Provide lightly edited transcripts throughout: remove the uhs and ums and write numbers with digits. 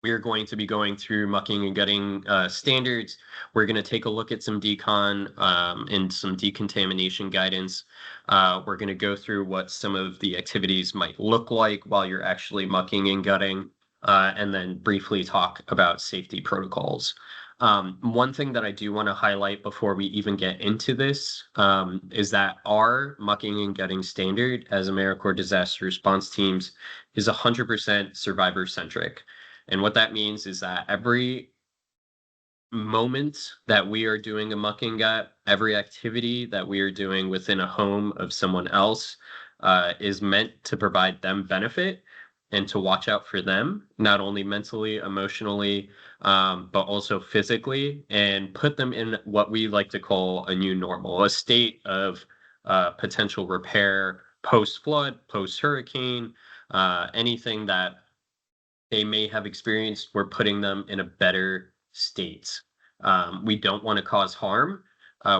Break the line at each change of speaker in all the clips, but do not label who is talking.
We are going to be going through mucking and gutting standards. We're going to take a look at some decon and some decontamination guidance. We're going to go through what some of the activities might look like while you're actually mucking and gutting, and then briefly talk about safety protocols. One thing that I do want to highlight before we even get into this is that our mucking and gutting standard as AmeriCorps disaster response teams is 100% survivor centric. And what that means is that every moment that we are doing a mucking gut, every activity that we are doing within a home of someone else is meant to provide them benefit and to watch out for them, not only mentally, emotionally, but also physically, and put them in what we like to call a new normal, a state of potential repair post-flood, post-hurricane, anything that they may have experienced, we're putting them in a better state. We don't want to cause harm.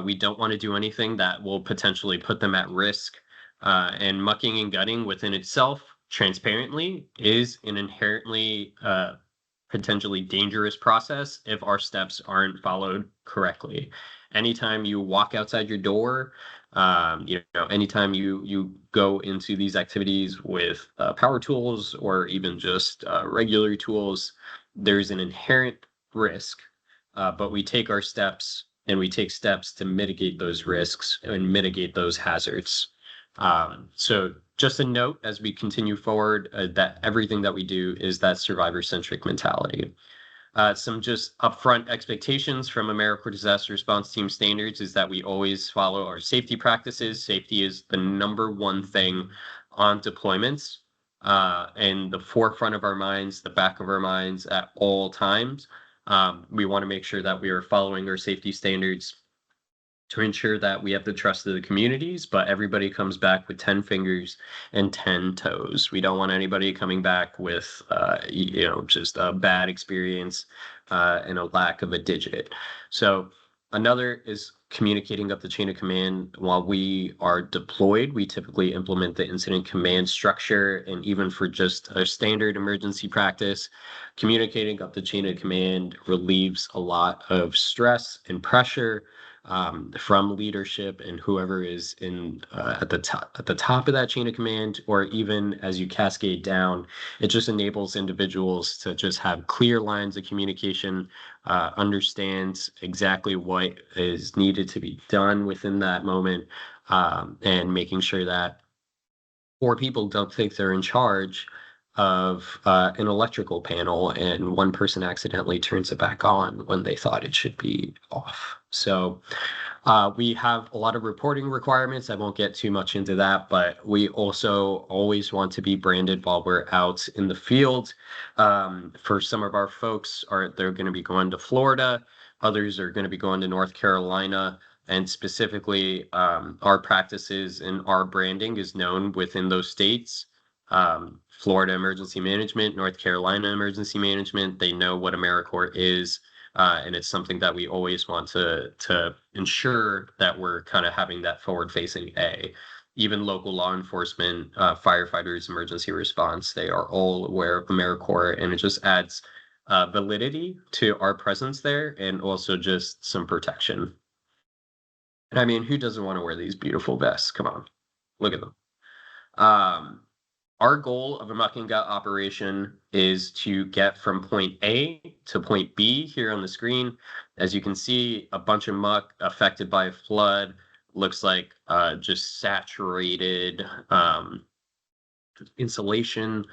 We don't want to do anything that will potentially put them at risk. And mucking and gutting within itself, transparently, is an inherently potentially dangerous process if our steps aren't followed correctly. Anytime you walk outside your door, anytime you go into these activities with power tools or even just regular tools, there's an inherent risk, but we take our steps and we take steps to mitigate those risks and mitigate those hazards. So just a note as we continue forward that everything that we do is that survivor-centric mentality. Some just upfront expectations from AmeriCorps Disaster Response Team standards is that we always follow our safety practices. Safety is the number one thing on deployments, and the forefront of our minds, the back of our minds at all times. We want to make sure that we are following our safety standards to ensure that we have the trust of the communities, but everybody comes back with 10 fingers and 10 toes. We don't want anybody coming back with, just a bad experience and a lack of a digit. So another is communicating up the chain of command. While we are deployed, we typically implement the incident command structure, and even for just a standard emergency practice, communicating up the chain of command relieves a lot of stress and pressure from leadership and whoever is in at the top of that chain of command, or even as you cascade down. It just enables individuals to just have clear lines of communication, understand exactly what is needed to be done within that moment, and making sure that four people don't think they're in charge of an electrical panel and one person accidentally turns it back on when they thought it should be off. So we have a lot of reporting requirements. I won't get too much into that, but we also always want to be branded while we're out in the field. For some of our folks, they're going to be going to Florida. Others are going to be going to North Carolina. And specifically, our practices and our branding is known within those states. Florida Emergency Management, North Carolina Emergency Management, they know what AmeriCorps is, and it's something that we always want to ensure that we're kind of having that forward-facing A. Even local law enforcement, firefighters, emergency response, they are all aware of AmeriCorps, and it just adds validity to our presence there and also just some protection. And I mean, who doesn't want to wear these beautiful vests? Come on, look at them. Our goal of a muck and gut operation is to get from point A to point B here on the screen. As you can see, a bunch of muck affected by a flood, looks like just saturated insulation,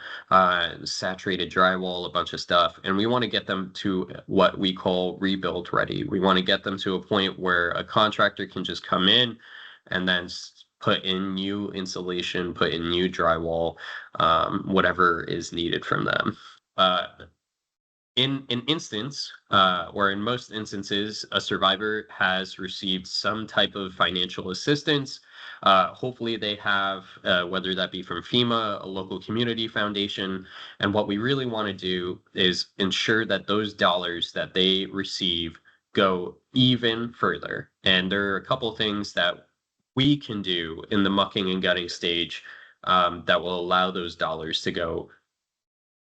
saturated drywall, a bunch of stuff. And we want to get them to what we call rebuild ready. We want to get them to a point where a contractor can just come in and then put in new insulation, put in new drywall, whatever is needed from them. In an instance, or in most instances, a survivor has received some type of financial assistance. Hopefully they have, whether that be from FEMA, a local community foundation. And what we really want to do is ensure that those dollars that they receive go even further. And there are a couple things that we can do in the mucking and gutting stage that will allow those dollars to go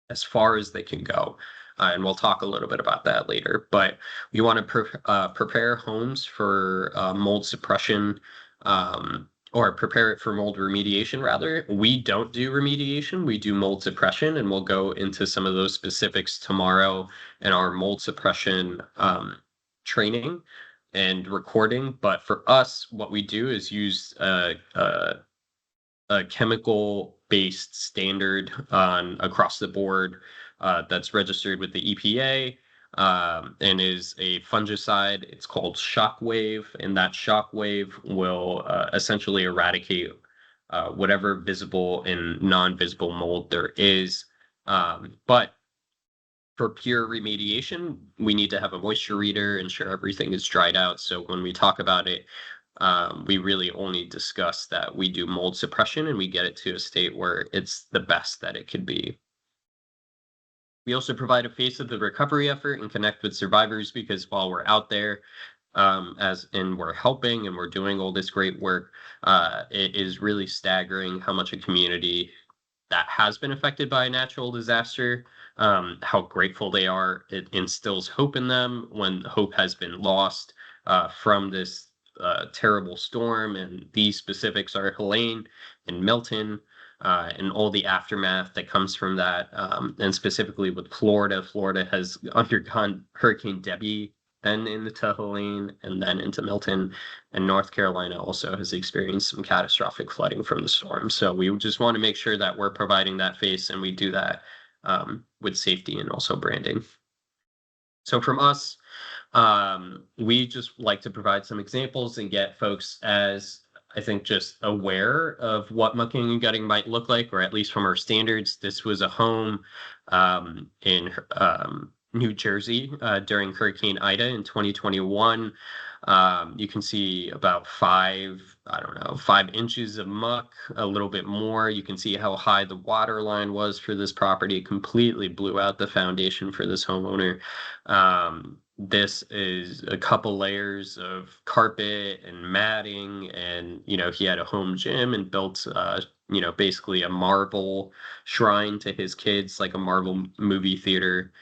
as far as they can go. and we'll talk a little bit about that later. But we want to prepare homes for mold suppression, or prepare it for mold remediation, rather. We don't do remediation, we do mold suppression, and we'll go into some of those specifics tomorrow in our mold suppression training and recording. But for us, what we do is use a chemical based standard on across the board that's registered with the EPA, and is a fungicide. It's called Shockwave, and that Shockwave will essentially eradicate whatever visible and non-visible mold there is. But for pure remediation, we need to have a moisture reader, ensure everything is dried out. So when we talk about it, we really only discuss that we do mold suppression and we get it to a state where it's the best that it could be. We also provide a face of the recovery effort and connect with survivors, because while we're out there, we're helping and we're doing all this great work, it is really staggering how much a community that has been affected by a natural disaster, how grateful they are. It instills hope in them when hope has been lost from this terrible storm. And these specifics are Helene and Milton, and all the aftermath that comes from that. And specifically with Florida, Florida has undergone Hurricane Debbie, then into Helene, and then into Milton. And North Carolina also has experienced some catastrophic flooding from the storm. So we just want to make sure that we're providing that face, and we do that with safety and also branding. So from us, we just like to provide some examples and get folks, as I think, just aware of what mucking and gutting might look like, or at least from our standards. This was a home in New Jersey during Hurricane Ida in 2021. You can see about 5 inches of muck, a little bit more. You can see how high the water line was for this property. It completely blew out the foundation for this homeowner. This is a couple layers of carpet and matting, and he had a home gym and built basically a marble shrine to his kids, like a Marvel movie theater,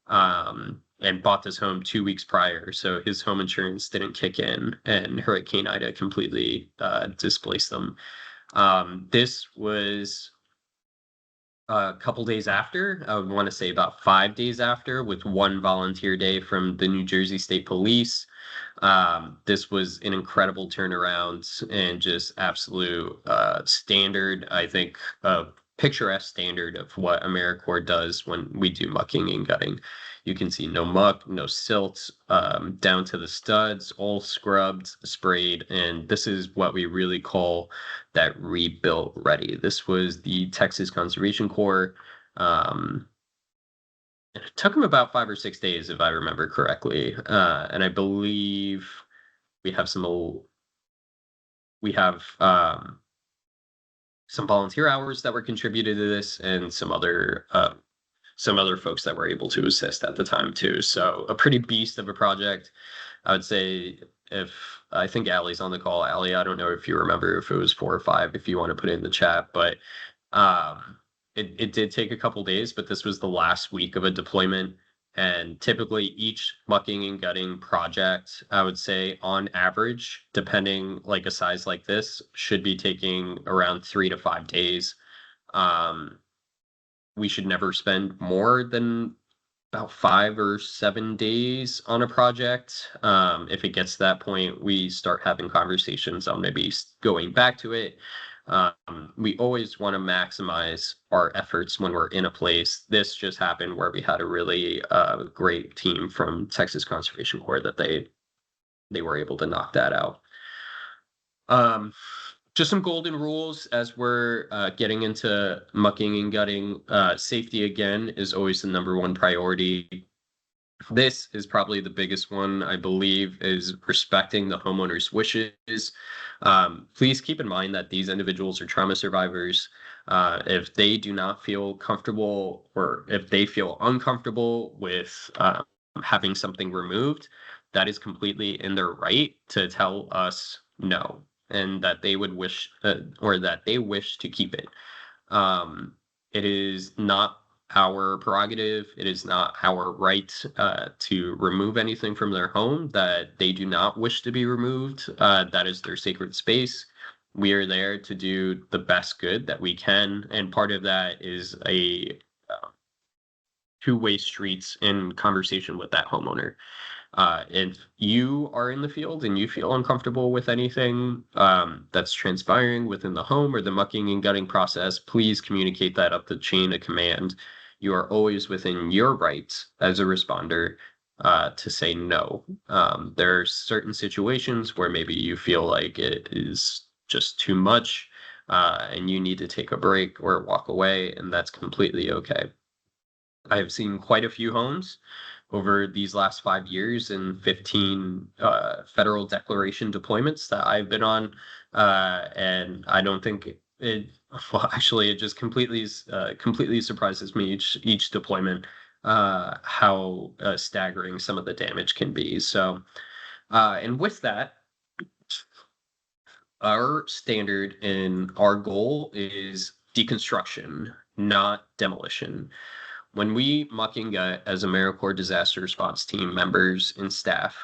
and bought this home 2 weeks prior. So his home insurance didn't kick in, and Hurricane Ida completely displaced them. This was a couple days after, I would want to say about 5 days after, with one volunteer day from the New Jersey State Police. This was an incredible turnaround and just absolute standard, I think, picturesque standard of what AmeriCorps does when we do mucking and gutting. You can see no muck, no silt, down to the studs, all scrubbed, sprayed, and this is what we really call that rebuilt ready. This was the Texas Conservation Corps. It took them about 5 or 6 days, if I remember correctly, and I believe we have some volunteer hours that were contributed to this, and some other folks that were able to assist at the time too. So a pretty beast of a project. I would say, if I think Allie's on the call. Allie, I don't know if you remember if it was 4 or 5, if you want to put it in the chat, but it did take a couple days, but this was the last week of a deployment. And typically each mucking and gutting project, I would say on average, depending like a size like this, should be taking around 3 to 5 days. We should never spend more than about 5 or 7 days on a project. If it gets to that point, we start having conversations on maybe going back to it. We always want to maximize our efforts when we're in a place. This just happened where we had a really great team from Texas Conservation Corps that they were able to knock that out. Just some golden rules as we're getting into mucking and gutting. Safety, again, is always the number one priority. This is probably the biggest one, I believe, is respecting the homeowner's wishes. Please keep in mind that these individuals are trauma survivors. If they do not feel comfortable, or if they feel uncomfortable with having something removed, that is completely in their right to tell us no, and that they would wish or that they wish to keep it. It is not our prerogative. It is not our right to remove anything from their home that they do not wish to be removed. That is their sacred space. We are there to do the best good that we can, and part of that is a two-way streets in conversation with that homeowner. If you are in the field and you feel uncomfortable with anything that's transpiring within the home or the mucking and gutting process, please communicate that up the chain of command. You are always within your rights as a responder to say no. There are certain situations where maybe you feel like it is just too much and you need to take a break or walk away, and that's completely okay. I've seen quite a few homes over these last 5 years and 15 federal declaration deployments that I've been on. And I don't think well, actually, it just completely surprises me each deployment how staggering some of the damage can be. So, and with that, our standard and our goal is deconstruction, not demolition. When we mucking gut as AmeriCorps disaster response team members and staff,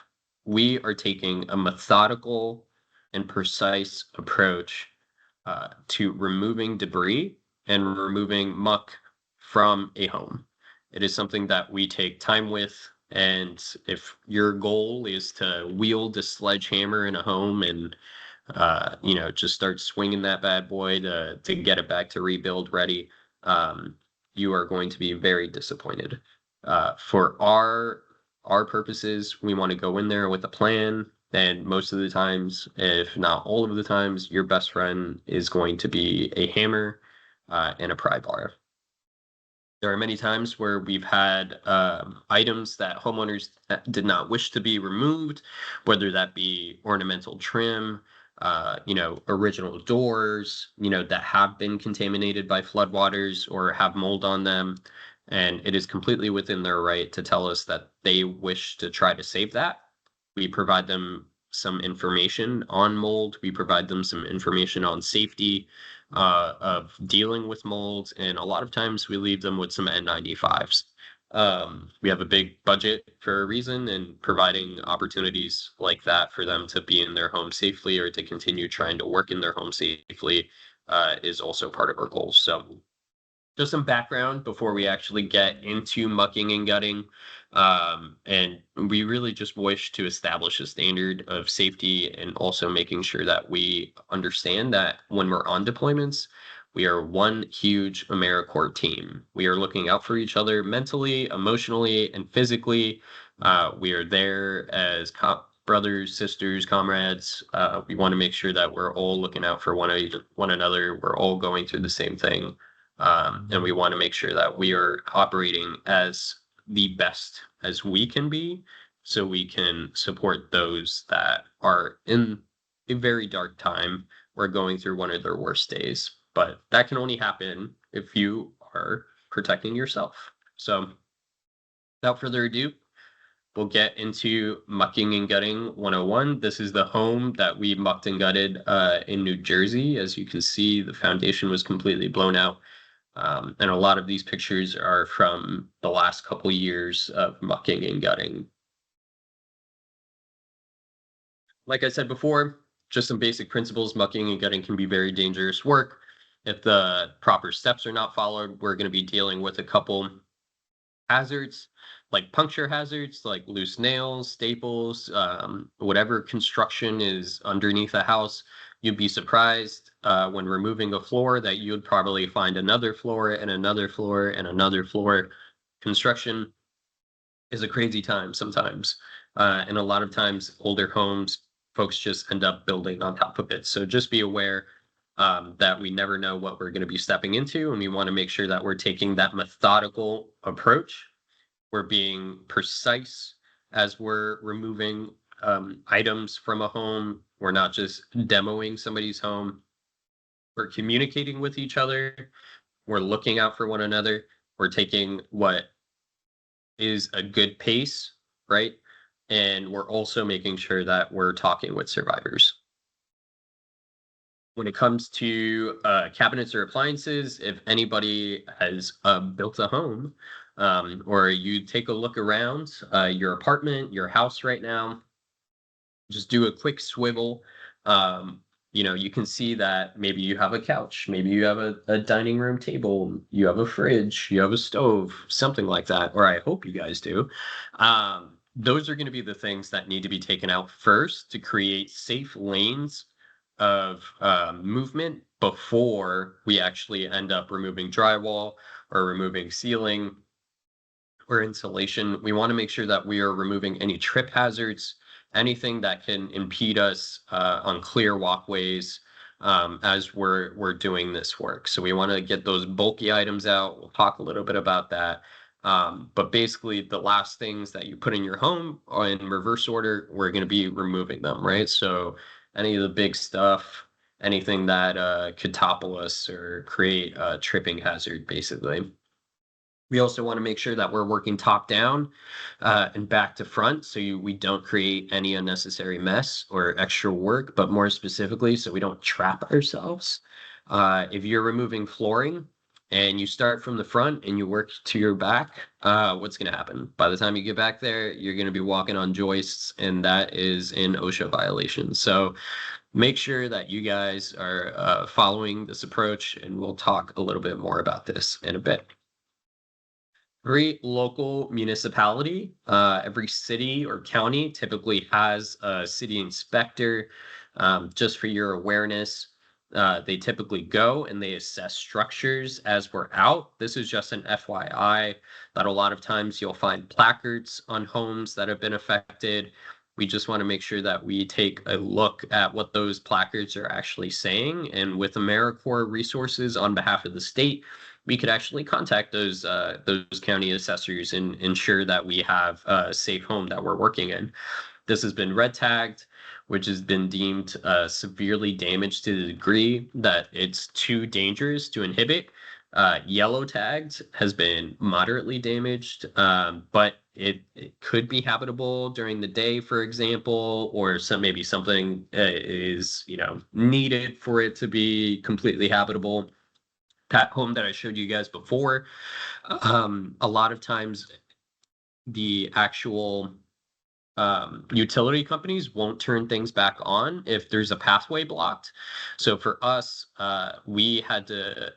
we are taking a methodical and precise approach to removing debris and removing muck from a home. It is something that we take time with. And if your goal is to wield a sledgehammer in a home and just start swinging that bad boy to get it back to rebuild ready, you are going to be very disappointed. For our purposes, we want to go in there with a plan, and most of the times, if not all of the times, your best friend is going to be a hammer and a pry bar. There are many times where we've had items that homeowners did not wish to be removed, whether that be ornamental trim, original doors, that have been contaminated by floodwaters or have mold on them. And it is completely within their right to tell us that they wish to try to save that. We provide them some information on mold. We provide them some information on safety of dealing with molds, and a lot of times we leave them with some N95s. We have a big budget for a reason, and providing opportunities like that for them to be in their home safely or to continue trying to work in their home safely is also part of our goals. So just some background before we actually get into mucking and gutting. And we really just wish to establish a standard of safety and also making sure that we understand that when we're on deployments, we are one huge AmeriCorps team. We are looking out for each other mentally, emotionally, and physically. We are there as brothers, sisters, comrades. We want to make sure that we're all looking out for one another. We're all going through the same thing, and we want to make sure that we are operating as the best as we can be so we can support those that are in a very dark time or going through one of their worst days. But that can only happen if you are protecting yourself. So without further ado, we'll get into mucking and gutting 101. This is the home that we mucked and gutted in New Jersey. As you can see, the foundation was completely blown out. And a lot of these pictures are from the last couple years of mucking and gutting. Like I said before, just some basic principles. Mucking and gutting can be very dangerous work. If the proper steps are not followed, we're going to be dealing with a couple hazards, like puncture hazards, like loose nails, staples, whatever construction is underneath a house. You'd be surprised when removing a floor that you'd probably find another floor and another floor and another floor. Construction is a crazy time sometimes. And a lot of times, older homes, folks just end up building on top of it. So just be aware that we never know what we're going to be stepping into. And we want to make sure that we're taking that methodical approach. We're being precise as we're removing items from a home. We're not just demoing somebody's home. We're communicating with each other. We're looking out for one another. We're taking what is a good pace, right? And we're also making sure that we're talking with survivors. When it comes to cabinets or appliances, if anybody has built a home, or you take a look around your apartment, your house right now, just do a quick swivel. Um, you can see that maybe you have a couch, maybe you have a dining room table, you have a fridge, you have a stove, something like that, or I hope you guys do. Those are going to be the things that need to be taken out first to create safe lanes of movement before we actually end up removing drywall or removing ceiling or insulation. We want to make sure that we are removing any trip hazards, anything that can impede us on clear walkways as we're doing this work. So we want to get those bulky items out. We'll talk a little bit about that. But basically, the last things that you put in your home are in reverse order, we're going to be removing them, right? So any of the big stuff, anything that could topple us or create a tripping hazard, basically. We also want to make sure that we're working top down and back to front so we don't create any unnecessary mess or extra work, but more specifically, so we don't trap ourselves. If you're removing flooring and you start from the front and you work to your back, what's going to happen? By the time you get back there, you're going to be walking on joists, and that is an OSHA violation. So make sure that you guys are following this approach, and we'll talk a little bit more about this in a bit. Every local municipality, every city or county typically has a city inspector. Just for your awareness, they typically go and they assess structures as we're out. This is just an FYI that a lot of times you'll find placards on homes that have been affected. We just want to make sure that we take a look at what those placards are actually saying. And with AmeriCorps resources on behalf of the state, we could actually contact those county assessors and ensure that we have a safe home that we're working in. This has been red tagged, which has been deemed severely damaged to the degree that it's too dangerous to inhibit. Yellow tagged has been moderately damaged, but it could be habitable during the day, for example, or maybe something is needed for it to be completely habitable. That home that I showed you guys before, a lot of times the actual utility companies won't turn things back on if there's a pathway blocked. So for us, we had to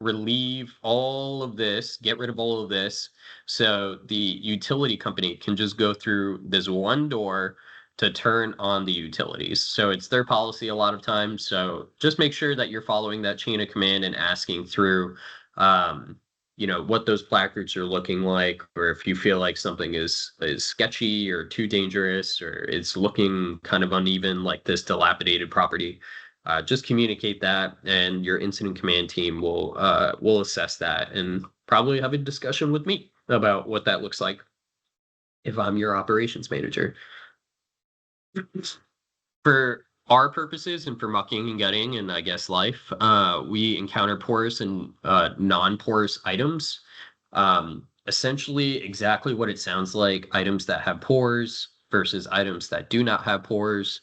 relieve all of this, get rid of all of this, so the utility company can just go through this one door to turn on the utilities. So it's their policy a lot of times. So just make sure that you're following that chain of command and asking through, what those placards are looking like, or if you feel like something is sketchy or too dangerous, or it's looking kind of uneven, like this dilapidated property. Just communicate that, and your incident command team will assess that and probably have a discussion with me about what that looks like if I'm your operations manager. For our purposes and for mucking and gutting and I guess life, we encounter porous and non-porous items. Essentially, exactly what it sounds like: items that have pores versus items that do not have pores.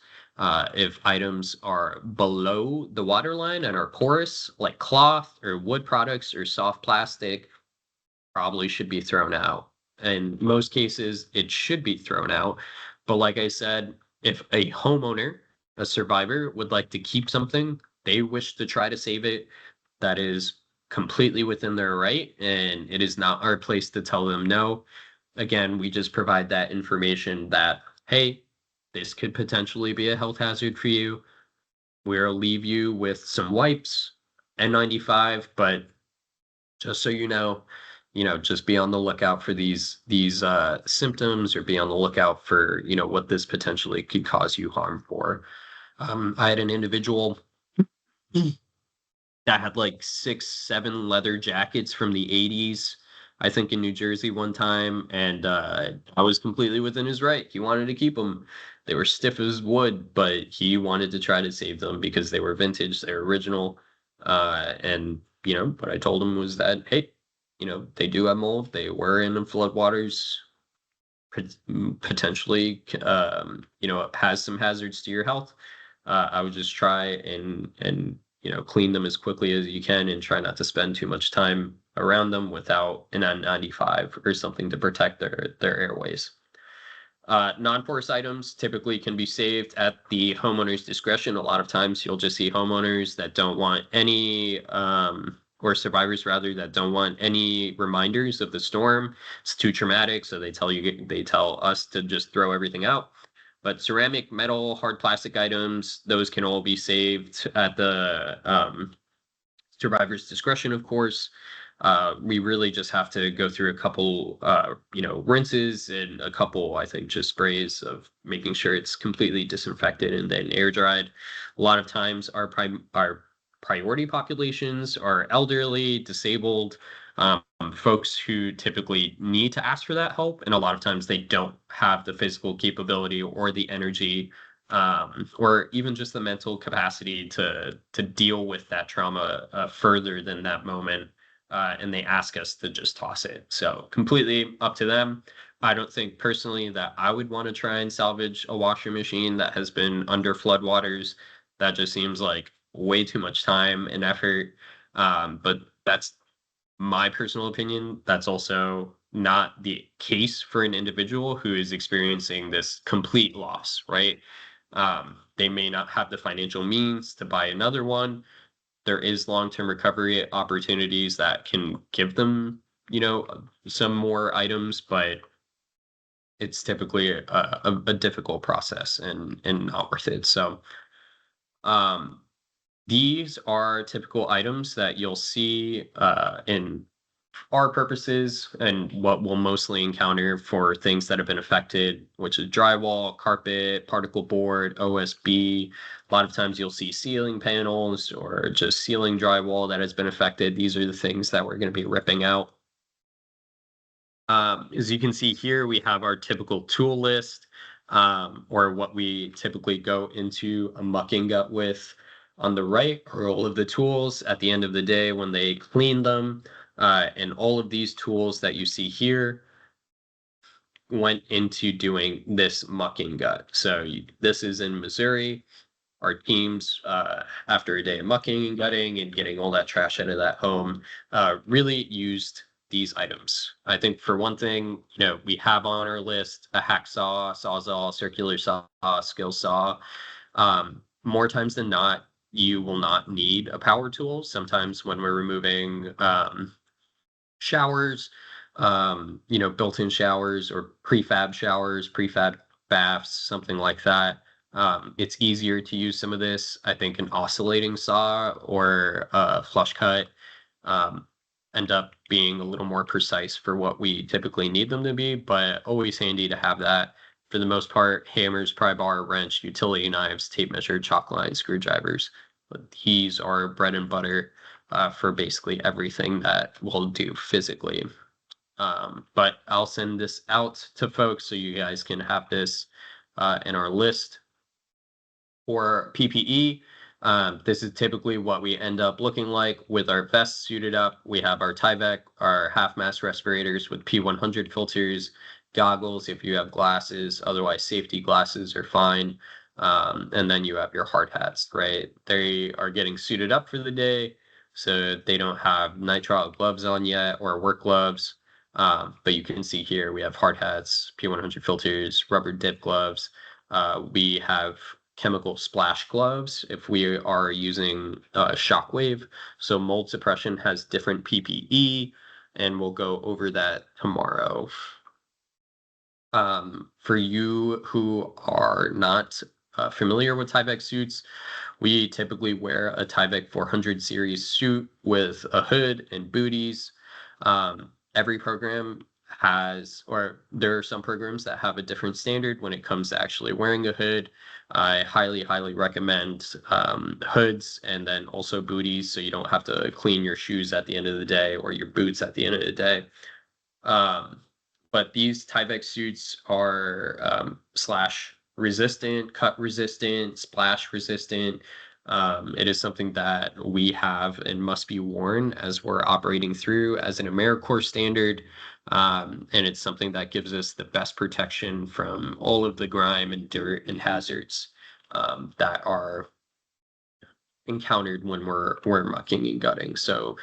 If items are below the waterline and are porous, like cloth or wood products or soft plastic, probably should be thrown out. In most cases, it should be thrown out. But like I said, if a homeowner, a survivor, would like to keep something, they wish to try to save it, that is completely within their right. And it is not our place to tell them no. Again, we just provide that information that, hey, this could potentially be a health hazard for you. We'll leave you with some wipes, N95, but just so just be on the lookout for these symptoms, or be on the lookout for what this potentially could cause you harm for. I had an individual that had like 6, 7 leather jackets from the 80s, I think in New Jersey one time, and I was completely within his right. He wanted to keep them. They were stiff as wood, but he wanted to try to save them because they were vintage, they're original. And what I told him was that, hey, they do have mold. They were in floodwaters, potentially, has some hazards to your health. I would just try and clean them as quickly as you can and try not to spend too much time around them without an N95 or something to protect their airways. Non-porous items typically can be saved at the homeowner's discretion. A lot of times you'll just see homeowners that don't want any, or survivors rather, that don't want any reminders of the storm. It's too traumatic, so they tell us to just throw everything out. But ceramic, metal, hard plastic items, those can all be saved at the survivor's discretion, of course. We really just have to go through a couple, rinses and a couple, I think, just sprays of making sure it's completely disinfected and then air dried. A lot of times, our priority populations are elderly, disabled, folks who typically need to ask for that help, and a lot of times they don't have the physical capability or the energy, or even just the mental capacity to deal with that trauma further than that moment, and they ask us to just toss it. So completely up to them. I don't think personally that I would want to try and salvage a washing machine that has been under floodwaters. That just seems like way too much time and effort. But that's my personal opinion. That's also not the case for an individual who is experiencing this complete loss, right? They may not have the financial means to buy another one. There is long-term recovery opportunities that can give them, some more items, but it's typically a difficult process and not worth it. So, um, these are typical items that you'll see in our purposes and what we'll mostly encounter for things that have been affected, which is drywall, carpet, particle board, OSB. A lot of times you'll see ceiling panels or just ceiling drywall that has been affected. These are the things that we're going to be ripping out. As you can see here, we have our typical tool list, or what we typically go into a mucking gut with. On the right are all of the tools at the end of the day when they clean them. And all of these tools that you see here went into doing this mucking gut. So this is in Missouri. Our teams, after a day of mucking and gutting and getting all that trash out of that home, really used these items. I think for one thing, we have on our list a hacksaw, sawzall, circular saw, skill saw. More times than not, you will not need a power tool. Sometimes when we're removing showers, built-in showers or prefab baths, something like that. It's easier to use some of this. I think an oscillating saw or a flush cut end up being a little more precise for what we typically need them to be, but always handy to have that. For the most part, hammers, pry bar, wrench, utility knives, tape measure, chalk line, screwdrivers. But these are bread and butter for basically everything that we'll do physically. But I'll send this out to folks so you guys can have this in our list. For PPE, this is typically what we end up looking like with our vests suited up. We have our Tyvek, our half-mask respirators with P100 filters, goggles if you have glasses, otherwise safety glasses are fine. And then you have your hard hats, right? They are getting suited up for the day, so they don't have nitrile gloves on yet or work gloves. But you can see here we have hard hats, P100 filters, rubber dip gloves. We have chemical splash gloves if we are using shockwave. So mold suppression has different PPE, and we'll go over that tomorrow. For you who are not familiar with Tyvek suits, we typically wear a Tyvek 400 series suit with a hood and booties. Every program has, or there are some programs that have a different standard when it comes to actually wearing a hood. I highly, highly recommend hoods and then also booties so you don't have to clean your shoes at the end of the day or your boots at the end of the day. But these Tyvek suits are slash resistant, cut resistant, splash resistant. It is something that we have and must be worn as we're operating through as an AmeriCorps standard. And it's something that gives us the best protection from all of the grime and dirt and hazards. that are encountered when we're mucking and gutting. So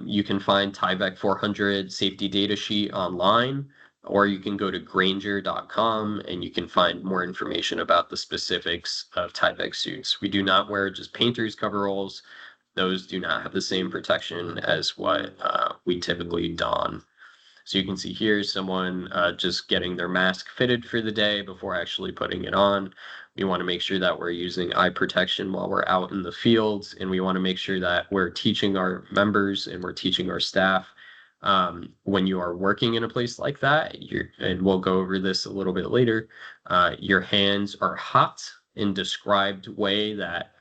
you can find Tyvek 400 safety data sheet online, or you can go to Granger.com and you can find more information about the specifics of Tyvek suits. We do not wear just painter's coveralls. Those do not have the same protection as what we typically don. So you can see here someone just getting their mask fitted for the day before actually putting it on. We want to make sure that we're using eye protection while we're out in the fields, and we want to make sure that we're teaching our members and we're teaching our staff. When you are working in a place like that, and we'll go over this a little bit later, your hands are hot in described way that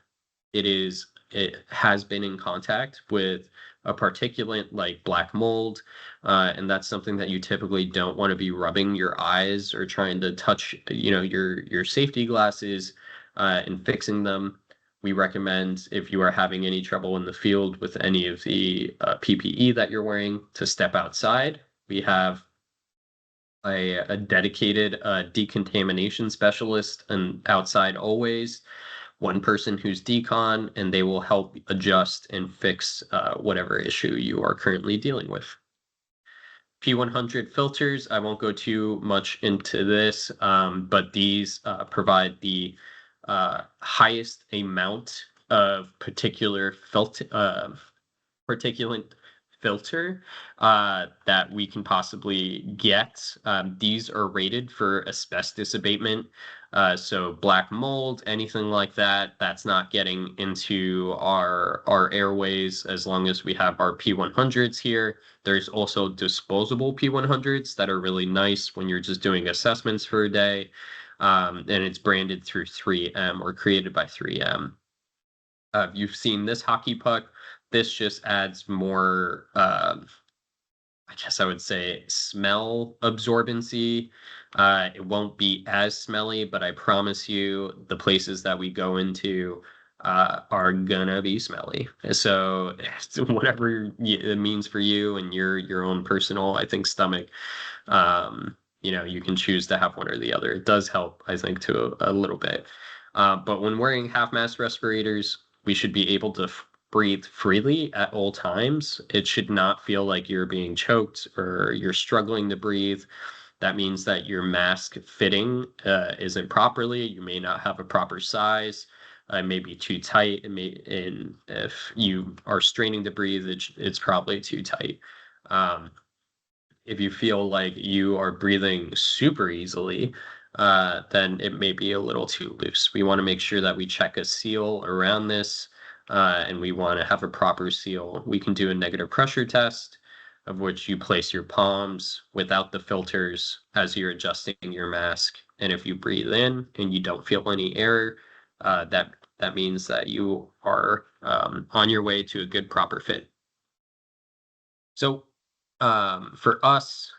it has been in contact with a particulate like black mold, and that's something that you typically don't want to be rubbing your eyes or trying to touch, your safety glasses, and fixing them. We recommend, if you are having any trouble in the field with any of the PPE that you're wearing, to step outside. We have a dedicated decontamination specialist and outside always, one person who's decon, and they will help adjust and fix whatever issue you are currently dealing with. P100 filters, I won't go too much into this, but these provide the highest amount of particulate filter that we can possibly get. These are rated for asbestos abatement. So black mold, anything like that, that's not getting into our airways as long as we have our P100s here. There's also disposable P100s that are really nice when you're just doing assessments for a day. And it's branded through 3M or created by 3M. You've seen this hockey puck. This just adds more, I guess I would say, smell absorbency. It won't be as smelly, but I promise you the places that we go into are gonna be smelly. So whatever it means for you and your own personal, I think, stomach, you can choose to have one or the other. It does help, I think, to a little bit. But when wearing half mask respirators, we should be able to breathe freely at all times. It should not feel like you're being choked or you're struggling to breathe. That means that your mask fitting isn't properly. You may not have a proper size. It may be too tight. And if you are straining to breathe, it's probably too tight. If you feel like you are breathing super easily, then it may be a little too loose. We want to make sure that we check a seal around this, and we want to have a proper seal. We can do a negative pressure test, of which you place your palms without the filters as you're adjusting your mask. And if you breathe in and you don't feel any air, that means that you are on your way to a good proper fit. So for us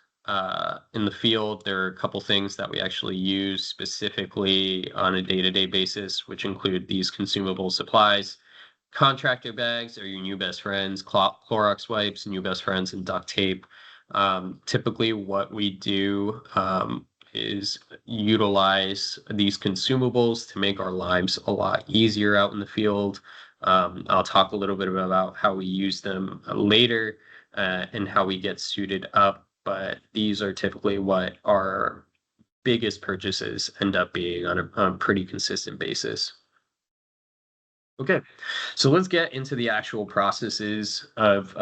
in the field, there are a couple things that we actually use specifically on a day-to-day basis, which include these consumable supplies. Contractor bags are your new best friends, Clorox wipes, new best friends, and duct tape. Typically, what we do is utilize these consumables to make our lives a lot easier out in the field. I'll talk a little bit about how we use them later and how we get suited up, but these are typically what our biggest purchases end up being on a pretty consistent basis. Okay, so let's get into the actual processes of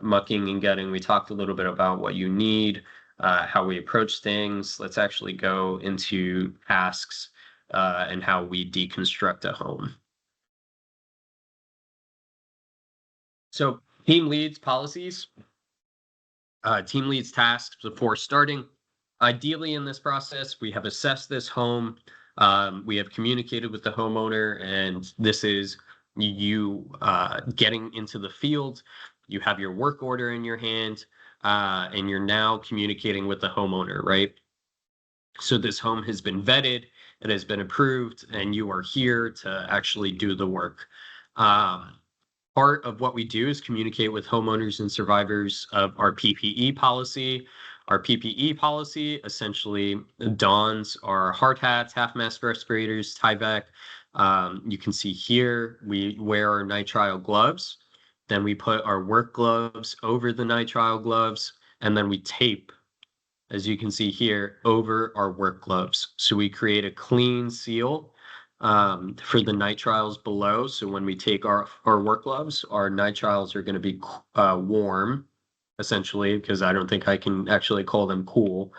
mucking and gutting. We talked a little bit about what you need, how we approach things. Let's actually go into tasks and how we deconstruct a home. So team leads policies, team leads tasks before starting. Ideally, in this process, we have assessed this home. We have communicated with the homeowner, and this is you getting into the field. You have your work order in your hand, and you're now communicating with the homeowner, right? So this home has been vetted, it has been approved, and you are here to actually do the work. Part of what we do is communicate with homeowners and survivors of our PPE policy, Our PPE policy essentially dons our hard hats, half mask respirators, Tyvek. You can see here we wear our nitrile gloves. Then we put our work gloves over the nitrile gloves, and then we tape, as you can see here, over our work gloves. So we create a clean seal for the nitriles below. So when we take our work gloves, our nitriles are going to be warm, essentially, because I don't think I can actually call them cool.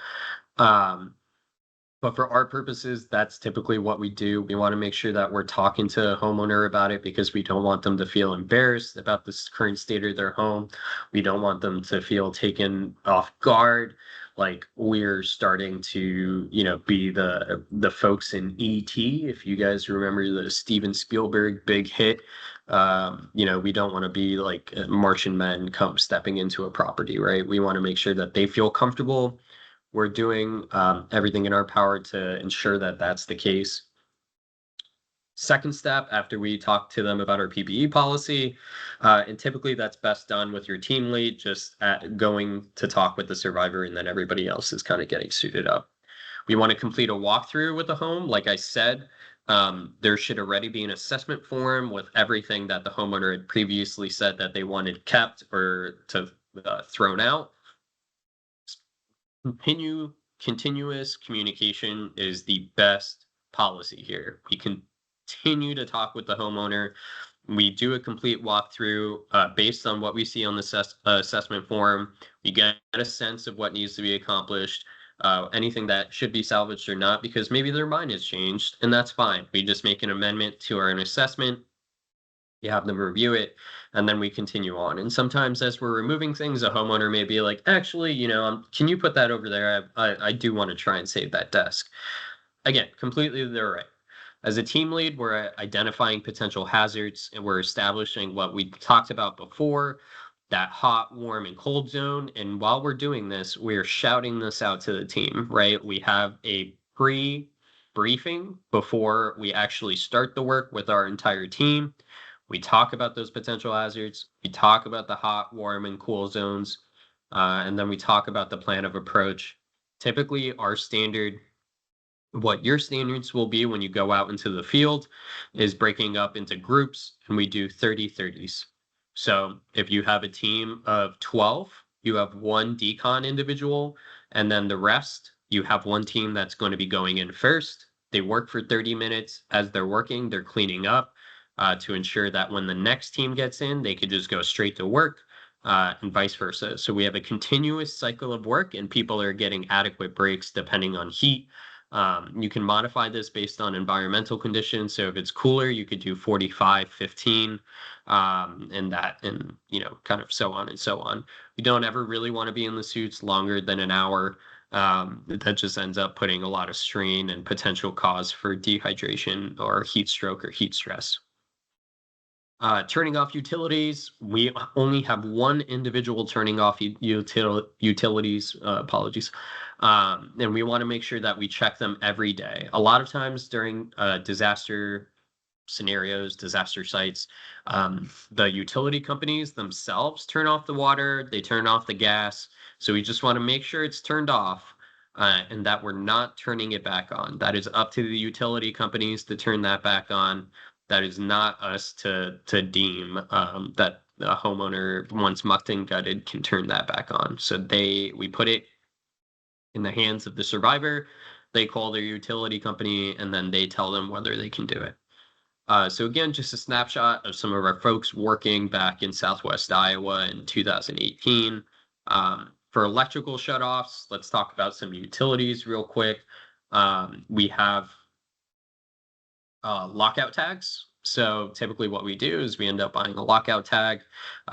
But for our purposes, that's typically what we do. We want to make sure that we're talking to a homeowner about it because we don't want them to feel embarrassed about this current state of their home. We don't want them to feel taken off guard, like we're starting to, be the folks in E.T. If you guys remember the Steven Spielberg big hit, we don't want to be like Martian men come stepping into a property, right? We want to make sure that they feel comfortable. We're doing everything in our power to ensure that that's the case. Second step, after we talk to them about our PPE policy, and typically that's best done with your team lead, just going to talk with the survivor, and then everybody else is kind of getting suited up. We want to complete a walkthrough with the home. Like I said, there should already be an assessment form with everything that the homeowner had previously said that they wanted kept or to thrown out. Continuous communication is the best policy here. We continue to talk with the homeowner. We do a complete walkthrough based on what we see on the assessment form. We get a sense of what needs to be accomplished, anything that should be salvaged or not, because maybe their mind has changed, and that's fine. We just make an amendment to our assessment. You have them review it, and then we continue on. And sometimes as we're removing things, a homeowner may be like, actually, can you put that over there? I do want to try and save that desk. Again, completely they're right. As a team lead, we're identifying potential hazards, and we're establishing what we talked about before, that hot, warm, and cold zone. And while we're doing this, we're shouting this out to the team, right? We have a pre-briefing before we actually start the work with our entire team. We talk about those potential hazards. We talk about the hot, warm, and cool zones. And then we talk about the plan of approach. Typically, what your standards will be when you go out into the field is breaking up into groups, and we do 30-30s. So if you have a team of 12, you have one decon individual, and then the rest, you have one team that's going to be going in first. They work for 30 minutes. As they're working, they're cleaning up to ensure that when the next team gets in, they could just go straight to work and vice versa. So we have a continuous cycle of work, and people are getting adequate breaks depending on heat. You can modify this based on environmental conditions. So if it's cooler, you could do 45, 15, and kind of so on and so on. We don't ever really want to be in the suits longer than an hour. That just ends up putting a lot of strain and potential cause for dehydration or heat stroke or heat stress. Turning off utilities, we only have one individual turning off utilities, apologies. And we want to make sure that we check them every day. A lot of times during disaster scenarios, disaster sites, the utility companies themselves turn off the water, they turn off the gas. So we just want to make sure it's turned off. And that we're not turning it back on. That is up to the utility companies to turn that back on. That is not us to deem that a homeowner, once mucked and gutted, can turn that back on. So we put it in the hands of the survivor. They call their utility company, and then they tell them whether they can do it. So again, just a snapshot of some of our folks working back in Southwest Iowa in 2018. For electrical shutoffs, let's talk about some utilities real quick. We have lockout tags. So typically what we do is we end up buying a lockout tag.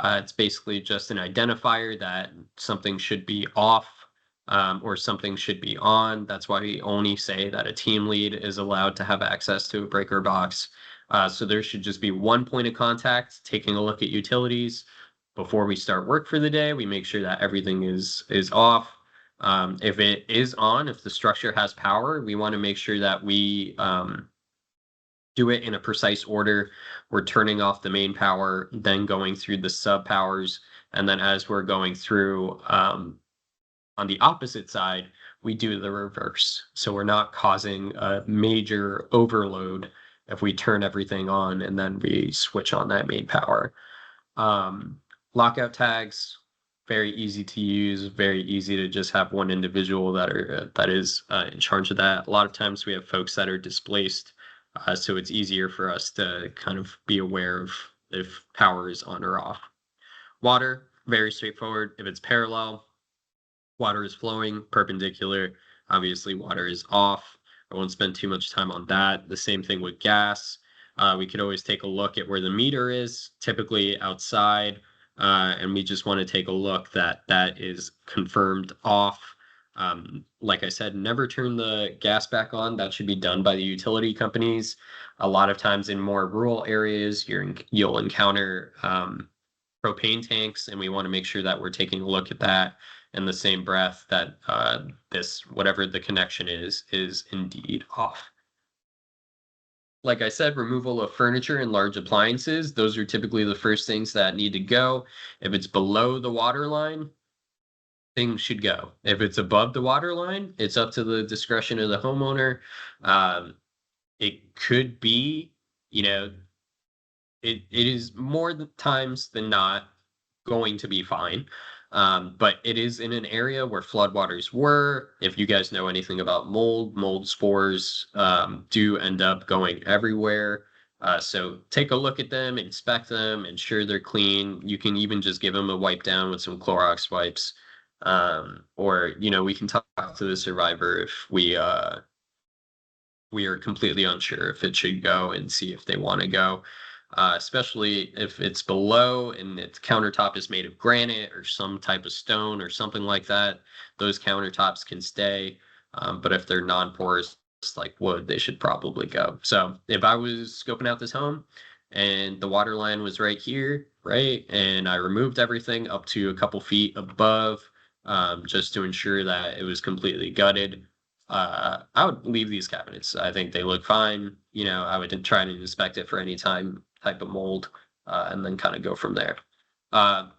It's basically just an identifier that something should be off or something should be on. That's why we only say that a team lead is allowed to have access to a breaker box. So there should just be one point of contact taking a look at utilities. Before we start work for the day, we make sure that everything is off. If it is on, if the structure has power, we want to make sure that we do it in a precise order. We're turning off the main power, then going through the sub powers. And then as we're going through On the opposite side, we do the reverse. So we're not causing a major overload if we turn everything on and then we switch on that main power. Um, Lockout tags, very easy to use, very easy to just have one individual that is in charge of that. A lot of times we have folks that are displaced, so it's easier for us to kind of be aware of if power is on or off. Water, very straightforward. If it's parallel, water is flowing perpendicular. Obviously, water is off. I won't spend too much time on that. The same thing with gas. We could always take a look at where the meter is, typically outside, and we just want to take a look that that is confirmed off. Like I said, never turn the gas back on. That should be done by the utility companies. A lot of times in more rural areas, you'll encounter propane tanks, and we want to make sure that we're taking a look at that in the same breath that this, whatever the connection is indeed off. Like I said, removal of furniture and large appliances, those are typically the first things that need to go. If it's below the water line, things should go. If it's above the water line, it's up to the discretion of the homeowner. Um, it could be, you know, it is more times than not going to be fine. But it is in an area where floodwaters were. If you guys know anything about mold spores do end up going everywhere. So take a look at them, inspect them, ensure they're clean. You can even just give them a wipe down with some Clorox wipes. Or, you know, we can talk to the survivor if we are completely unsure if it should go and see if they want to go. Especially if it's below and its countertop is made of granite or some type of stone or something like that, those countertops can stay. But if they're non-porous like wood, they should probably go. So if I was scoping out this home and the water line was right here, right, and I removed everything up to a couple feet above, just to ensure that it was completely gutted, I would leave these cabinets. I think they look fine. You know, I would try to inspect it for any type of mold, and then kind of go from there. Uh,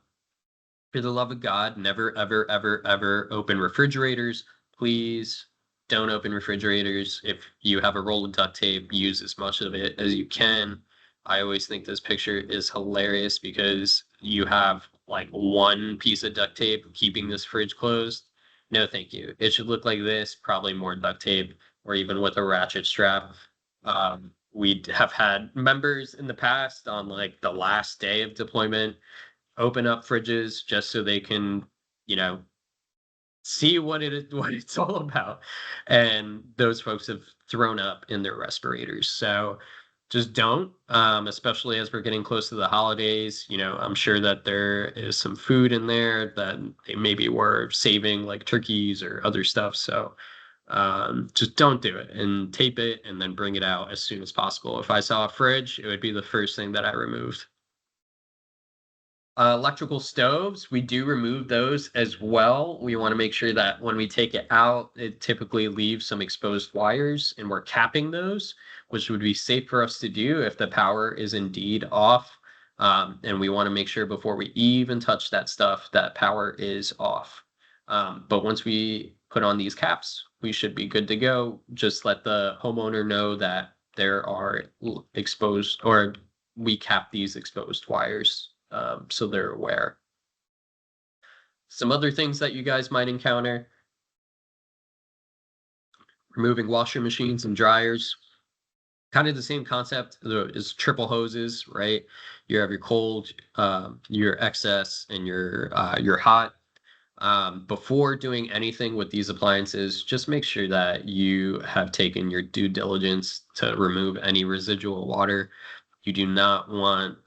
for the love of God, never, ever, ever, ever open refrigerators. Please don't open refrigerators. If you have a roll of duct tape, use as much of it as you can. I always think this picture is hilarious because you have like one piece of duct tape keeping this fridge closed. No, thank you. It should look like this, probably more duct tape or even with a ratchet strap. We have had members in the past on like the last day of deployment open up fridges just so they can, you know, see what it is, what it's all about. And those folks have thrown up in their respirators. So just don't, especially as we're getting close to the holidays. You know, I'm sure that there is some food in there that they maybe were saving, like turkeys or other stuff. So just don't do it and tape it and then bring it out as soon as possible. If I saw a fridge, it would be the first thing that I removed. Electrical stoves, we do remove those as well. We want to make sure that when we take it out, it typically leaves some exposed wires, and we're capping those, which would be safe for us to do if the power is indeed off. And we want to make sure before we even touch that stuff, that power is off. But once we put on these caps, we should be good to go. Just let the homeowner know that there are exposed, or we cap these exposed wires, so they're aware. Some other things that you guys might encounter: removing washer machines and dryers. Kind of the same concept is triple hoses, right? You have your cold, your excess, and your hot. Before doing anything with these appliances, just make sure that you have taken your due diligence to remove any residual water. You do not want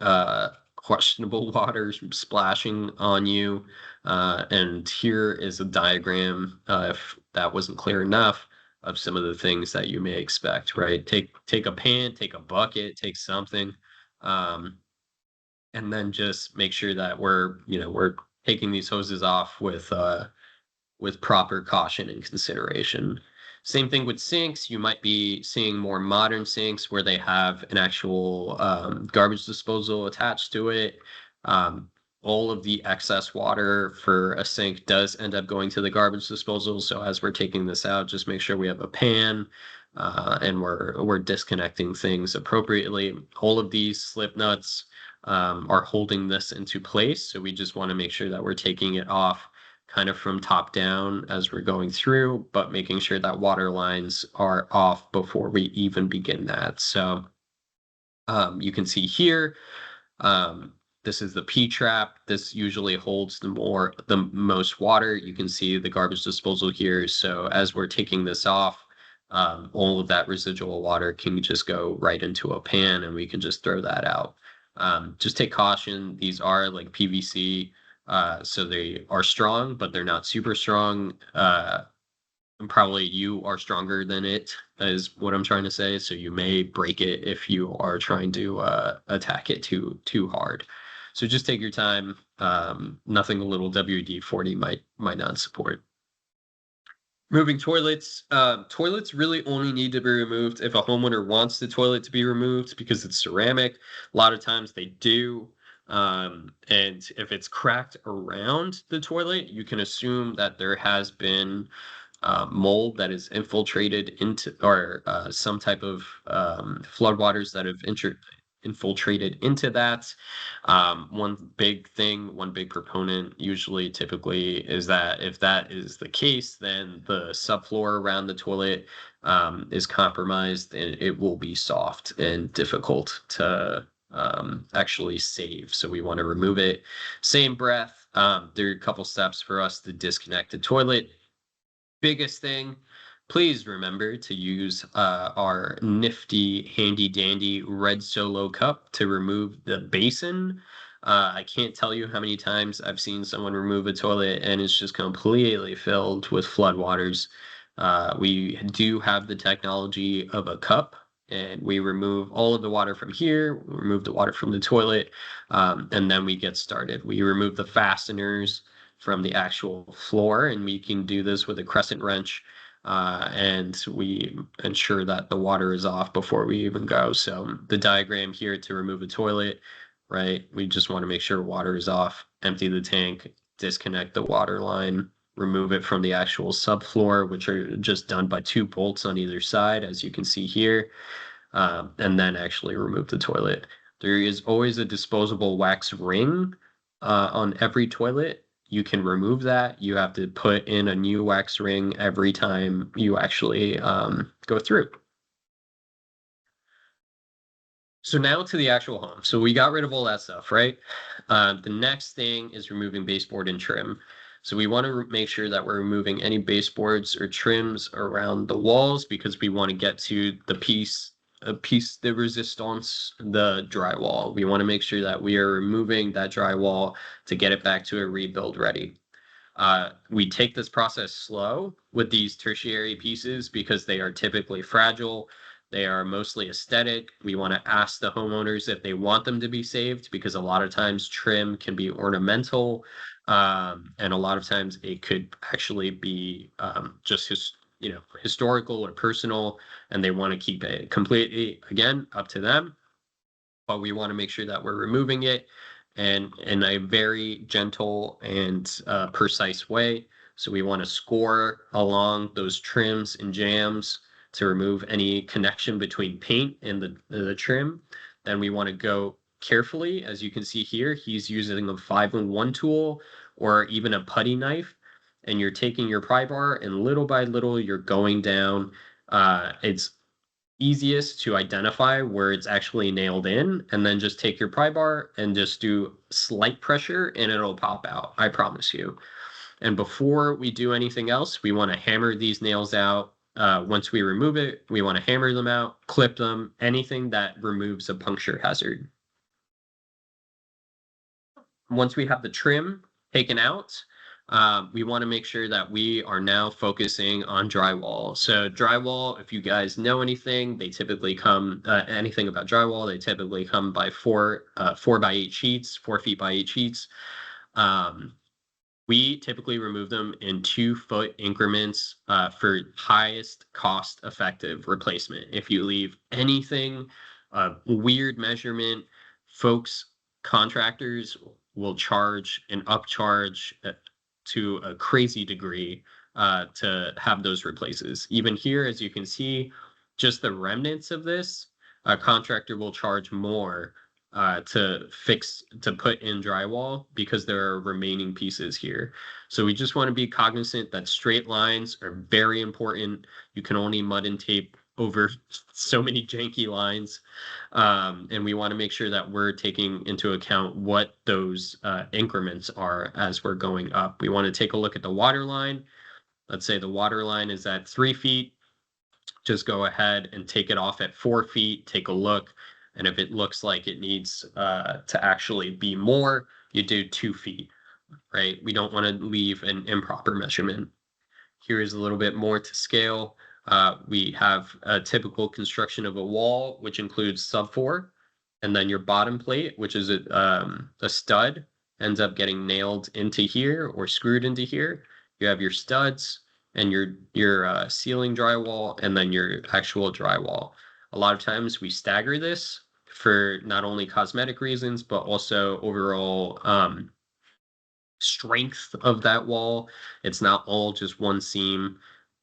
questionable water splashing on you. And here is a diagram, if that wasn't clear enough, of some of the things that you may expect, right? Take a pan, take a bucket, take something, um, and then just make sure that we're taking these hoses off with proper caution and consideration. Same thing with sinks. You might be seeing more modern sinks where they have an actual garbage disposal attached to it. Um, all of the excess water for a sink does end up going to the garbage disposal. So as we're taking this out, just make sure we have a pan, and we're disconnecting things appropriately. All of these slip nuts are holding this into place. So we just want to make sure that we're taking it off kind of from top down as we're going through, but making sure that water lines are off before we even begin that. So you can see here, um, this is the P trap. This usually holds the most water. You can see the garbage disposal here. So as we're taking this off, all of that residual water can just go right into a pan and we can just throw that out. Just take caution. These are like PVC, so they are strong, but they're not super strong. And probably you are stronger than it, is what I'm trying to say. So you may break it if you are trying to attack it too hard. So just take your time. Nothing a little WD-40 might not support. Moving toilets. Toilets really only need to be removed if a homeowner wants the toilet to be removed because it's ceramic. A lot of times they do. And if it's cracked around the toilet, you can assume that there has been mold that is infiltrated into, or some type of floodwaters that have infiltrated into that. One big proponent usually typically is that if that is the case, then the subfloor around the toilet is compromised and it will be soft and difficult to actually save. So we want to remove it. Same breath, there are a couple steps for us to disconnect the toilet. Biggest thing, please remember to use our nifty, handy dandy red Solo cup to remove the basin. I can't tell you how many times I've seen someone remove a toilet and it's just completely filled with floodwaters. We do have the technology of a cup, and we remove all of the water from here, we remove the water from the toilet, and then we get started. We remove the fasteners from the actual floor, and we can do this with a crescent wrench, and we ensure that the water is off before we even go. So the diagram here to remove a toilet, right? We just want to make sure water is off, empty the tank, disconnect the water line, remove it from the actual subfloor, which are just done by 2 bolts on either side, as you can see here, and then actually remove the toilet. There is always a disposable wax ring on every toilet. You can remove that. You have to put in a new wax ring every time you actually go through. So now to the actual home. So we got rid of all that stuff, right? The next thing is removing baseboard and trim. So we want to make sure that we're removing any baseboards or trims around the walls because we want to get to the piece de resistance, the drywall. We want to make sure that we are removing that drywall to get it back to a rebuild ready. We take this process slow with these tertiary pieces because they are typically fragile. They are mostly aesthetic. We want to ask the homeowners if they want them to be saved because a lot of times trim can be ornamental, and a lot of times it could actually be just historical or personal, and they want to keep it completely, again, up to them. But we want to make sure that we're removing it and in a very gentle and precise way. So we want to score along those trims and jams to remove any connection between paint and the trim. Then we want to go carefully. As you can see here, he's using a 5-in-1 tool or even a putty knife. And you're taking your pry bar and little by little, you're going down. It's easiest to identify where it's actually nailed in, and then just take your pry bar and just do slight pressure and it'll pop out. I promise you. And before we do anything else, we want to hammer these nails out. Once we remove it, we want to hammer them out, clip them, anything that removes a puncture hazard. Once we have the trim taken out, we want to make sure that we are now focusing on drywall. So drywall, if you guys know anything, they typically come, anything about drywall, they typically come by 4x8 sheets, 4 feet by 8 sheets. We typically remove them in 2-foot increments for highest cost effective replacement. If you leave anything weird measurement, folks, contractors will charge and upcharge to a crazy degree to have those replaces. Even here, as you can see, just the remnants of this, a contractor will charge more to put in drywall because there are remaining pieces here. So we just want to be cognizant that straight lines are very important. You can only mud and tape over so many janky lines. And we want to make sure that we're taking into account what those increments are as we're going up. We want to take a look at the water line. Let's say the water line is at 3 feet. Just go ahead and take it off at 4 feet, take a look. And if it looks like it needs to actually be more, you do 2 feet, right? We don't want to leave an improper measurement. Here is a little bit more to scale. We have a typical construction of a wall, which includes subfloor, and then your bottom plate, which is a stud, ends up getting nailed into here or screwed into here. You have your studs and your ceiling drywall, and then your actual drywall. A lot of times we stagger this for not only cosmetic reasons, but also overall strength of that wall. It's not all just one seam.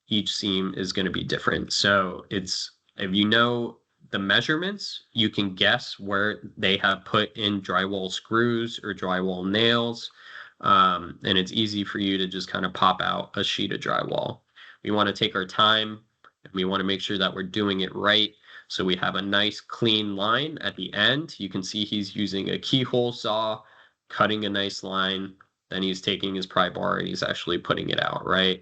Each seam is going to be different. So it's, if you know the measurements, you can guess where they have put in drywall screws or drywall nails. And it's easy for you to just kind of pop out a sheet of drywall. We want to take our time and we want to make sure that we're doing it right. So we have a nice clean line at the end. You can see he's using a keyhole saw, cutting a nice line. Then he's taking his pry bar and he's actually putting it out, right?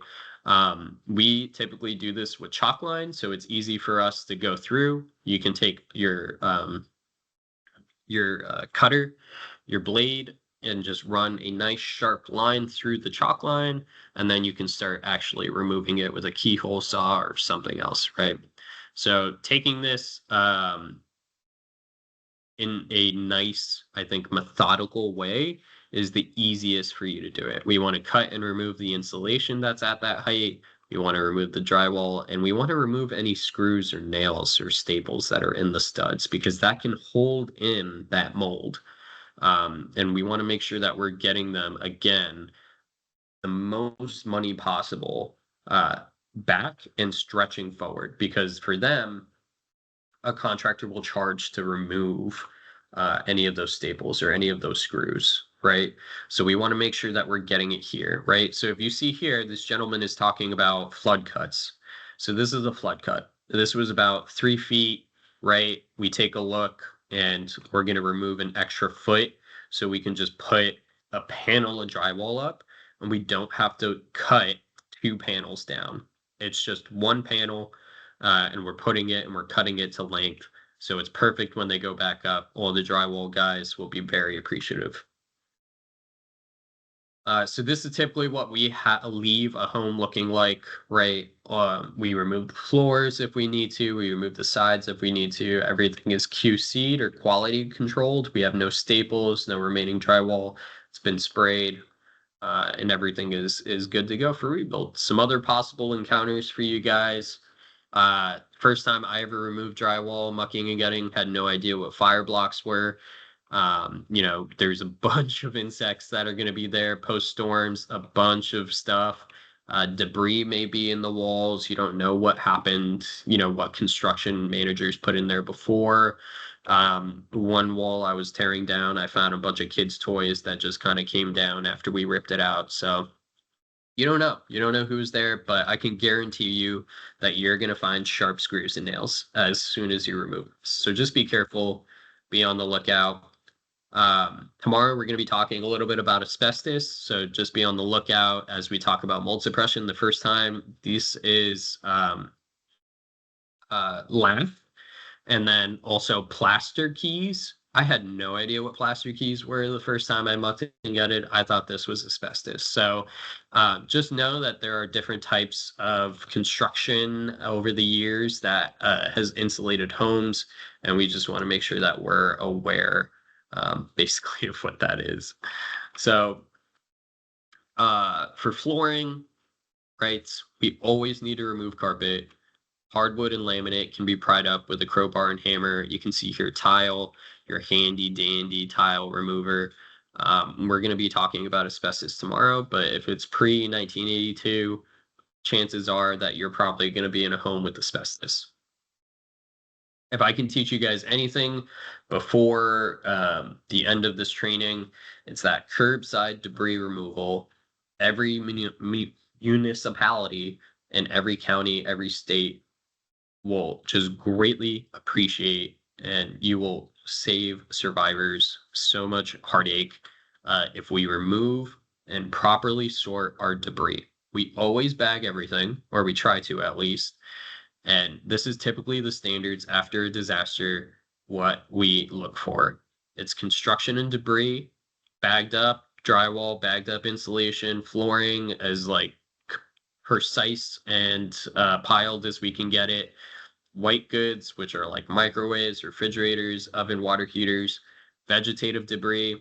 We typically do this with chalk line, so it's easy for us to go through. You can take your cutter, your blade, and just run a nice sharp line through the chalk line, and then you can start actually removing it with a keyhole saw or something else, right? So taking this in a nice, I think, methodical way is the easiest for you to do it. We want to cut and remove the insulation that's at that height. We want to remove the drywall, and we want to remove any screws or nails or staples that are in the studs because that can hold in that mold. And we want to make sure that we're getting them, again, the most money possible back and stretching forward, because for them, a contractor will charge to remove any of those staples or any of those screws, right? So we want to make sure that we're getting it here, right? So if you see here, this gentleman is talking about flood cuts. So this is a flood cut. This was about 3 feet, right? We take a look and we're going to remove an extra foot so we can just put a panel of drywall up and we don't have to cut 2 panels down. It's just one panel and we're putting it and we're cutting it to length. So it's perfect when they go back up. All the drywall guys will be very appreciative. So this is typically what we leave a home looking like, right? We remove the floors if we need to. We remove the sides if we need to. Everything is QC'd or quality controlled. We have no staples, no remaining drywall. It's been sprayed, and everything is good to go for rebuild. Some other possible encounters for you guys. First time I ever removed drywall, mucking and gutting, had no idea what fire blocks were. There's a bunch of insects that are going to be there post storms, a bunch of stuff. Debris may be in the walls. You don't know what happened, what construction managers put in there before. One wall I was tearing down, I found a bunch of kids' toys that just kind of came down after we ripped it out. So you don't know. You don't know who's there, but I can guarantee you that you're going to find sharp screws and nails as soon as you remove them. So just be careful, be on the lookout. Tomorrow we're going to be talking a little bit about asbestos, so just be on the lookout as we talk about mold suppression. The first time, this is lath, and then also plaster keys. I had no idea what plaster keys were the first time I mucked and gutted. I thought this was asbestos. So just know that there are different types of construction over the years that has insulated homes, and we just want to make sure that we're aware basically of what that is. So for flooring, right, we always need to remove carpet. Hardwood and laminate can be pried up with a crowbar and hammer. You can see here tile, your handy dandy tile remover. We're going to be talking about asbestos tomorrow, but if it's pre 1982, chances are that you're probably going to be in a home with asbestos. If I can teach you guys anything before the end of this training, it's that curbside debris removal. Every municipality in every county, every state will just greatly appreciate, and you will save survivors so much heartache if we remove and properly sort our debris. We always bag everything, or we try to at least. And this is typically the standards after a disaster, what we look for. It's construction and debris, bagged up drywall, bagged up insulation, flooring as like precise and piled as we can get it. White goods, which are like microwaves, refrigerators, oven water heaters, vegetative debris,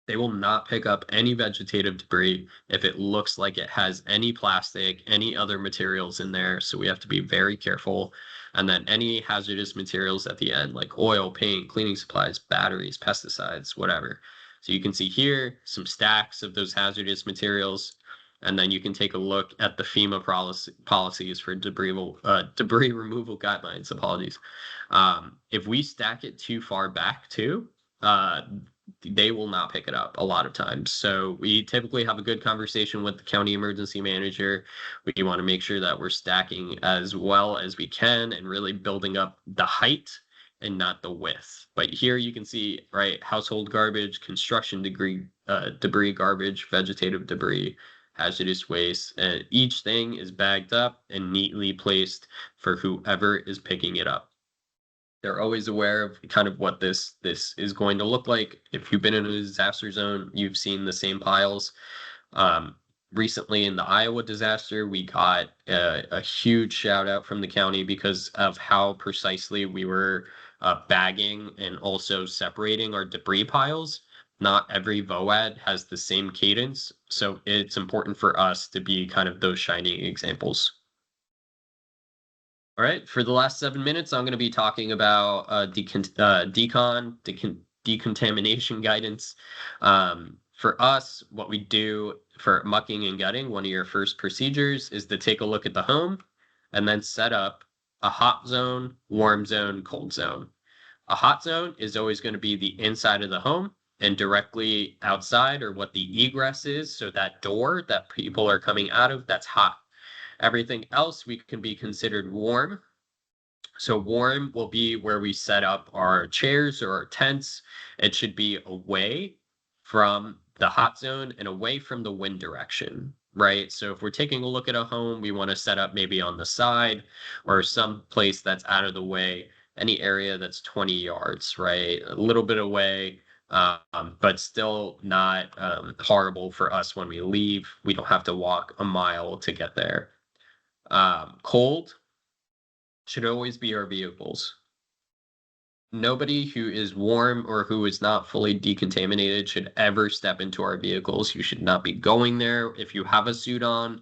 they will not pick up any vegetative debris if it looks like it has any plastic, any other materials in there. So we have to be very careful. And then any hazardous materials at the end, like oil, paint, cleaning supplies, batteries, pesticides, whatever. So you can see here some stacks of those hazardous materials. And then you can take a look at the FEMA policies for debris removal guidelines. Apologies. If we stack it too far back too, uh, they will not pick it up a lot of times. So we typically have a good conversation with the county emergency manager. We want to make sure that we're stacking as well as we can and really building up the height and not the width. But here you can see, right, household garbage, construction debris garbage, vegetative debris, hazardous waste, and each thing is bagged up and neatly placed for whoever is picking it up. They're always aware of kind of what this is going to look like. If you've been in a disaster zone, you've seen the same piles. Um, Recently in the Iowa disaster, we got a huge shout out from the county because of how precisely we were bagging and also separating our debris piles. Not every VOAD has the same cadence, so it's important for us to be kind of those shining examples. All right, for the last 7 minutes, I'm going to be talking about decontamination guidance. For us, what we do for mucking and gutting, one of your first procedures is to take a look at the home and then set up a hot zone, warm zone, cold zone. A hot zone is always going to be the inside of the home, and directly outside, or what the egress is, so that door that people are coming out of, that's hot. Everything else we can be considered warm. So warm will be where we set up our chairs or our tents. It should be away from the hot zone and away from the wind direction, right? So if we're taking a look at a home, we want to set up maybe on the side or some place that's out of the way, any area that's 20 yards, right? A little bit away, but still not horrible for us when we leave. We don't have to walk a mile to get there. Cold should always be our vehicles. Nobody who is warm or who is not fully decontaminated should ever step into our vehicles. You should not be going there. If you have a suit on,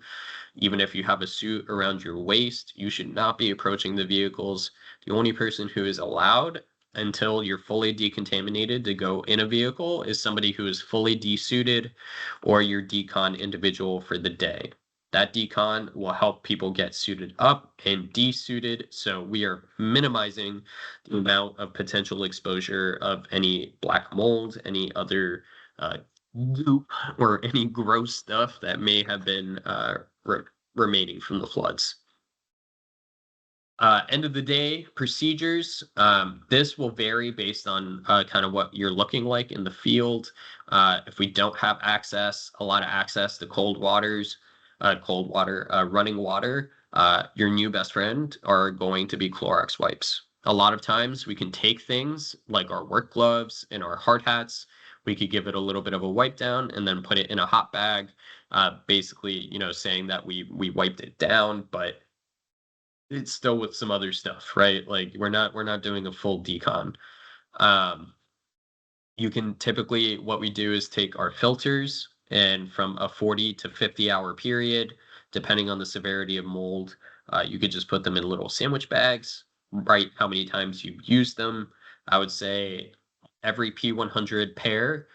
even if you have a suit around your waist, you should not be approaching the vehicles. The only person who is allowed until you're fully decontaminated to go in a vehicle is somebody who is fully desuited or your decon individual for the day. That decon will help people get suited up and desuited. So we are minimizing the amount of potential exposure of any black mold, any other goop, or any gross stuff that may have been remaining from the floods. End of the day procedures. This will vary based on kind of what you're looking like in the field. If we don't have a lot of access to running water, your new best friend are going to be Clorox wipes. A lot of times we can take things like our work gloves and our hard hats. We could give it a little bit of a wipe down and then put it in a hot bag, basically, saying that we wiped it down, but it's still with some other stuff, right? Like we're not doing a full decon. Um, you can typically, what we do is take our filters, and from a 40 to 50 hour period, depending on the severity of mold, you could just put them in little sandwich bags, write how many times you've used them. I would say every P100 pair,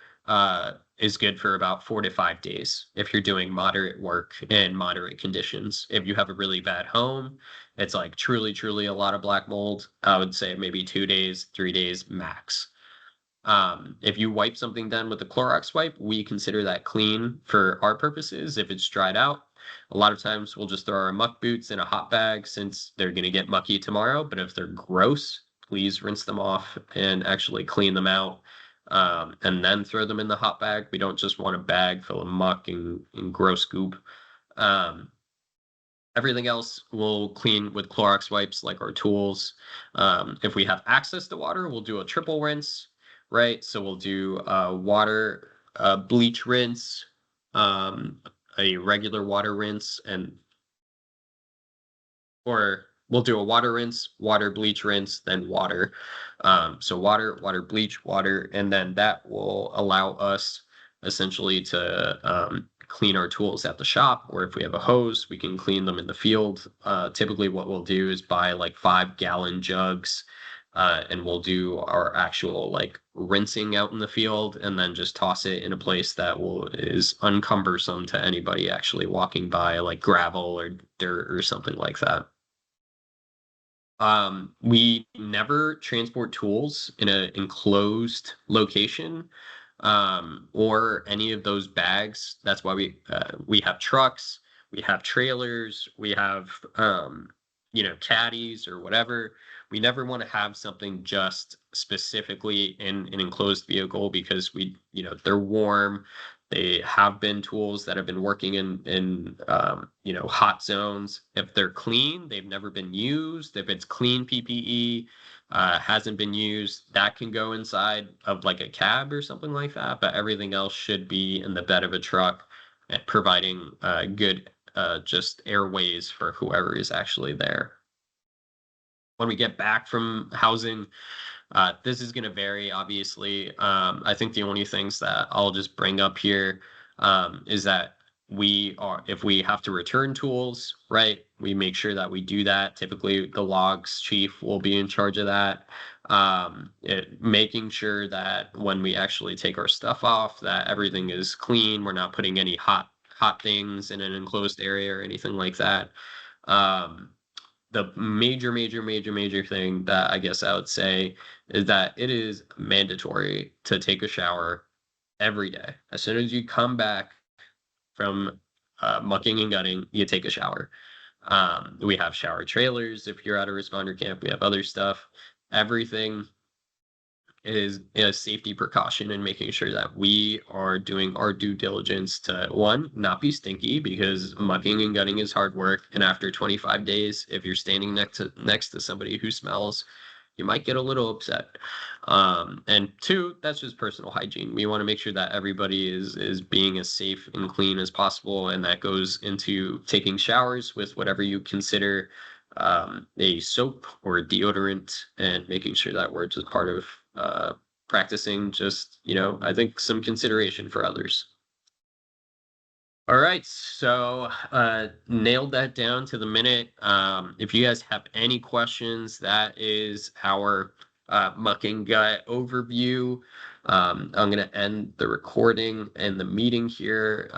is good for about 4 to 5 days if you're doing moderate work in moderate conditions. If you have a really bad home, it's like truly, truly a lot of black mold. I would say maybe 2 days, 3 days max. If you wipe something down with a Clorox wipe, we consider that clean for our purposes. If it's dried out, a lot of times we'll just throw our muck boots in a hot bag since they're going to get mucky tomorrow. But if they're gross, please rinse them off and actually clean them out, and then throw them in the hot bag. We don't just want a bag full of muck and gross goop. Um, Everything else we'll clean with Clorox wipes, like our tools. If we have access to water, we'll do a triple rinse, right? So we'll do water, bleach rinse, um, a regular water rinse, and or we'll do a water rinse, water, bleach rinse, then water. So water, water, bleach, water, and then that will allow us essentially to clean our tools at the shop. Or if we have a hose, we can clean them in the field. Typically, what we'll do is buy like 5 gallon jugs. And we'll do our actual like rinsing out in the field and then just toss it in a place that will is uncumbersome to anybody actually walking by, like gravel or dirt or something like that. We never transport tools in an enclosed location, or any of those bags. That's why we have trucks, we have trailers, we have caddies or whatever. We never want to have something just specifically in an enclosed vehicle because they're warm. They have been tools that have been working in hot zones. If they're clean, they've never been used. If it's clean PPE, hasn't been used, that can go inside of like a cab or something like that. But everything else should be in the bed of a truck, providing good just airways for whoever is actually there. When we get back from housing, this is going to vary, obviously. I think the only things that I'll just bring up here is that if we have to return tools, right, we make sure that we do that. Typically, the logs chief will be in charge of that. Making sure that when we actually take our stuff off, that everything is clean. We're not putting any hot things in an enclosed area or anything like that. The major thing that I guess I would say is that it is mandatory to take a shower every day. As soon as you come back from mucking and gutting, you take a shower. We have shower trailers if you're at a responder camp. We have other stuff. Everything is a safety precaution and making sure that we are doing our due diligence to, one, not be stinky, because mucking and gutting is hard work. And after 25 days, if you're standing next to somebody who smells, you might get a little upset. And two, that's just personal hygiene. We want to make sure that everybody is being as safe and clean as possible, and that goes into taking showers with whatever you consider a soap or a deodorant, and making sure that we're just part of practicing just, I think some consideration for others. All right, so nailed that down to the minute. If you guys have any questions, that is our mucking gut overview. I'm going to end the recording and the meeting here,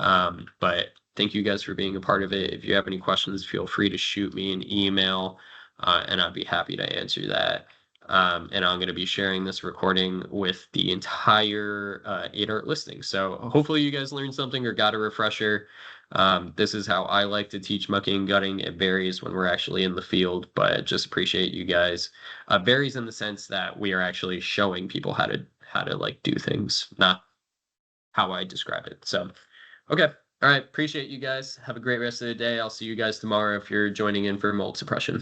but thank you guys for being a part of it. If you have any questions, feel free to shoot me an email, and I'd be happy to answer that. And I'm going to be sharing this recording with the entire 8art listing. So hopefully you guys learned something or got a refresher. This is how I like to teach mucking and gutting. It varies when we're actually in the field, but just appreciate you guys. Varies in the sense that we are actually showing people how to like do things, not how I describe it. So, okay. All right. Appreciate you guys. Have a great rest of the day. I'll see you guys tomorrow if you're joining in for mold suppression.